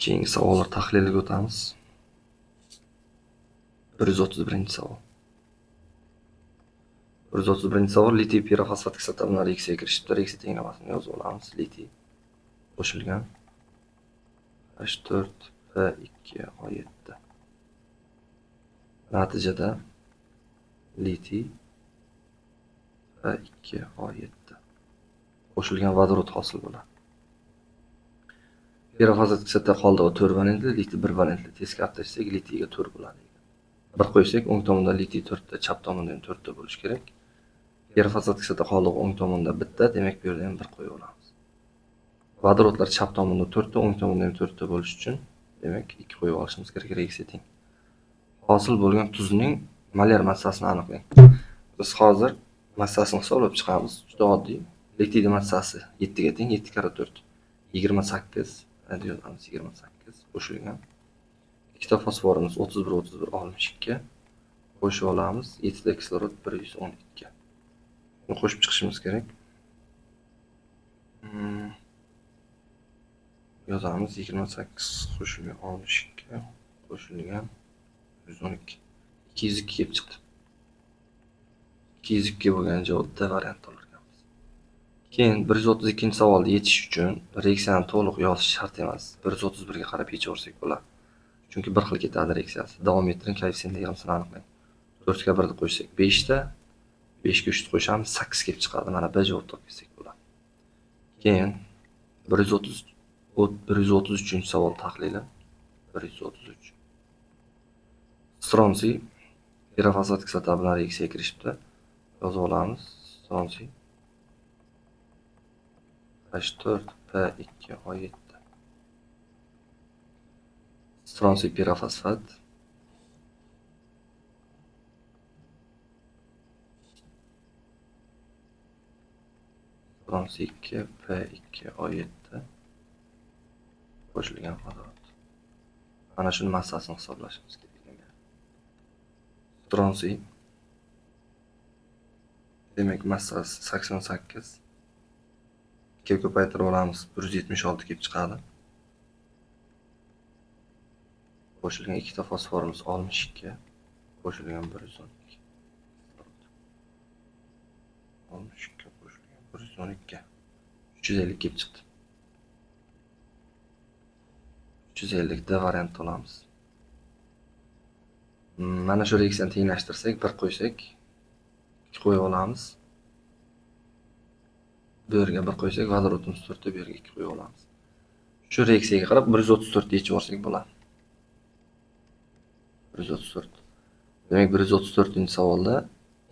Keyingi savollar tahliliga o'tamiz. 131-savol. 131-savol litiy pirofosfat kislotalari reaksiyaga kirishibdi. Reaksiya tenglamasini yozib olamiz. Litiy qo'shilgan H4P2O7. Natijada litiy P2O7 qo'shilgan vodorod hosil bo'ladi. Pirofosfat kislota qoldig'i 4 valentli, litiy 1 valentli. Teskari tashsak litiyga 4 bo'ladi. Bir qo'ysak, o'ng tomonda litiy 4 ta, chap tomonda ham 4 ta bo'lishi kerak. Pirofosfat kislota qoldig'i o'ng tomonda bitta, demak bu yerda ham 1 qo'yib olamiz. Vodorodlar chap tomonda 4 ta, o'ng tomonda ham 4 ta bo'lishi uchun demak 2 qo'yib olishimiz kerak. Reaksiya teng. Hosil bo'lgan tuzning molar massasini aniqlang. Biz hozir massasini hisoblab chiqamiz. Juda oddiy. Litiyni massasi 7 ga teng, 7 × 4 28. Hadi yozamiz 28 qo'shilgan. Ikkita fosforimiz 31 62 qo'shib olamiz. 7 ta kislorod 112. Buni qo'shib chiqishimiz kerak. Yozamiz 28 qo'shilgan 62 qo'shilgan 112. 202 kelib chiqdi. 202 bo'lgan javobda variant olarkanmiz. Keyin 132-savolni yechish uchun reaksiyani to'liq yozish shart emas. 131 ga qarab yechaversak bo'ladi. Chunki bir xil ketadi reaksiyasi. Davom ettiring, koeffitsient yig'imini aniqlang. 4 ga 1 ni qo'shsak 5 ta, 5 ga 3 ni qo'shamiz 8 kelib chiqadi. Mana B javob topsak bo'ladi. Keyin 133-savol tahlili. 133. Stronsiy pirofosfat kislota bilan reaksiyaga kirishibdi. Yozib olamiz. Stronsiy H4P2O7. Stronsiy pirofosfat Stronsiy 2P2O7 qo'shilgan vodorod. Mana shuni massasini hisoblashimiz kerak. Stronsiy demak massasi 88. 2 ga ko'paytirib olamiz. 176 kelib chiqadi. Qo'shilgan ikkita fosforimiz 62 qo'shilgan 112. 62 qo'shilgan 112. 350 kelib chiqdi. 350 da variant olamiz. Mana shu reaksiyani tenglashtirsak, 1 qo'ysak, 2 qo'yib olamiz. Bu yerga 1 qo'ysak, vodorodimiz 4 ta, bu yerga 2 qo'yib olamiz. Shu reaksiyaga qarab 134 ni yechib olsak bo'ladi. 134. Demak 134-savolda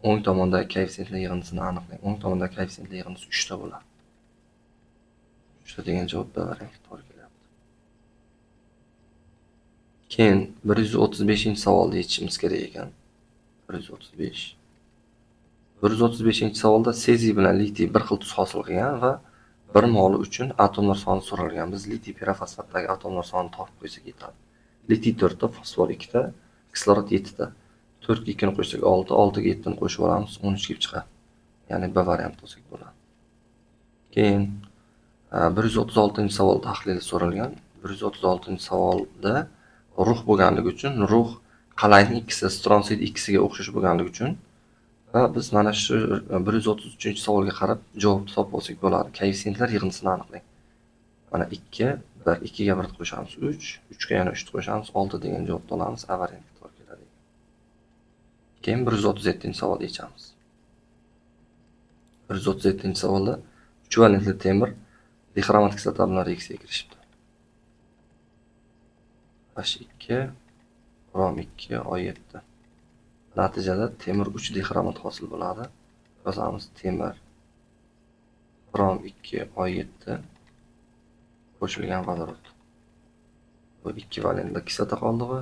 o'ng tomondagi koeffitsiyentlar yig'indisini aniqlang. O'ng tomondagi koeffitsiyentlar yig'indisi 3 ta bo'ladi. 3 ta degan javob B varianti to'g'ri kelyapti. Keyin 135-savolni yechishimiz kerak ekan. 135. 135-savolda seziy bilan litiy bir xil tuz hosil qilgan va bir moli uchun atomlar soni so'ralgan. Biz litiy pirofosfatdagi atomlar sonini topib qo'ysak yetadi. Litiy 4 ta, fosfor 2 ta, kislorod 7 ta. 4 ga 2 ni qo'shsak 6, 6 ga 7 ni qo'shib olamiz, 13 kelib chiqadi. Ya'ni B variant olsak bo'ladi. Keyin 136-savol tahlili so'ralgan. 136-savolda rux bo'lganligi uchun rux qalayning ikkisi stronsiyning ikkisiga o'xshash bo'lganligi uchun va biz mana shu 133-savolga qarab javobni topib olsak bo'ladi. Koeffitsiyentlar yig'indisini aniqlang. Mana 2, 1, 2 ga 1 qo'shamiz 3, 3 ga yana 3 qo'shamiz 6 degan javobni olamiz. A varianti to'g'ri keladi. Keyin 137-savolni yechamiz. 137-savolda 3 valentli temir dixromat kislota bilan reaksiyaga kirishibdi. H2 brom 2 O7. Natijada temir 3 dixromat hosil bo'ladi. Yozamiz temir brom 2 O7 qo'shilgan vodorod. Bu 2 valentli kislota qoldig'i,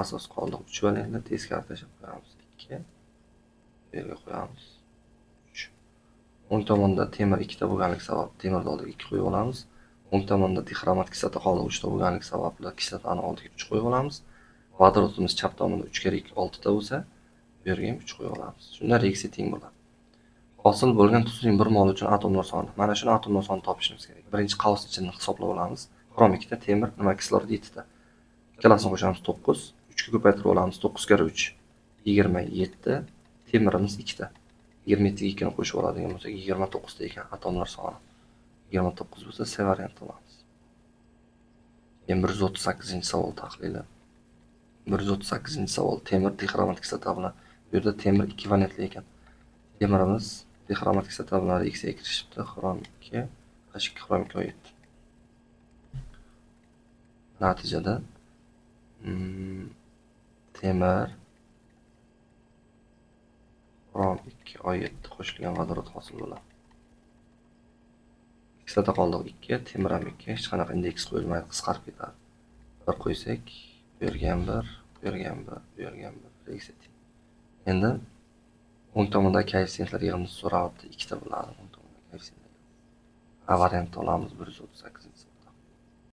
asos qoldig'i 3 valentli, teskari tashlab qo'yamiz 2. Bu yerga qo'yamiz 3. O'ng tomonda temir 2 ta bo'lganligi sabab temirni oldiga 2 qo'yib olamiz. O'ng tomonda dixromat kislota qoldig'i 3 ta bo'lganligi sababli kislotani oldiga 3 qo'yib olamiz. Vodorodimiz chap tomonda 3 × 2 6 ta bo'lsa, bu yerga ham 3 qo'yib olamiz. Shunda reaksiya teng bo'ladi. Hosil bo'lgan tuzning bir mol uchun atomlar soni. Mana shuni atomlar sonini topishimiz kerak. Birinchi qavs ichini hisoblab olamiz. Xrom 2 ta, temir, nima kislorod 7 ta. Ikkalasini qo'shamiz 9. 3 ga ko'paytirib olamiz. 9 kare 3 27. Temirimiz 2 ta. 27 ga 2 ni qo'shib oladigan bo'lsak 29 ta ekan atomlar soni. 29 bo'lsa C variant olamiz. Keyin 138-savol tahlili. 138-savol. Temir dixromatik kislota bilan. Bu yerda temir 2 valentli ekan. Temirimiz dixromatik kislota bilan reaksiyaga kirishibdi. Xrom 2, H2 xrom 2 O7. Natijada temir xrom 2 O7 qo'shilgan vodorod hosil bo'ladi. Kislota qoldiq 2, temir ham 2, hech qanaqa indeks qo'yilmaydi, qisqarib ketadi. Bir qo'ysak, bu yerga ham 1, bu yerga ham 1, bu yerga ham 1 reaksiya. Endi o'ng tomondagi koeffitsiyentlar yig'indisi so'ralibdi, 2 ta bo'ladi o'ng tomondagi koeffitsiyentlar. A variantni olamiz 138.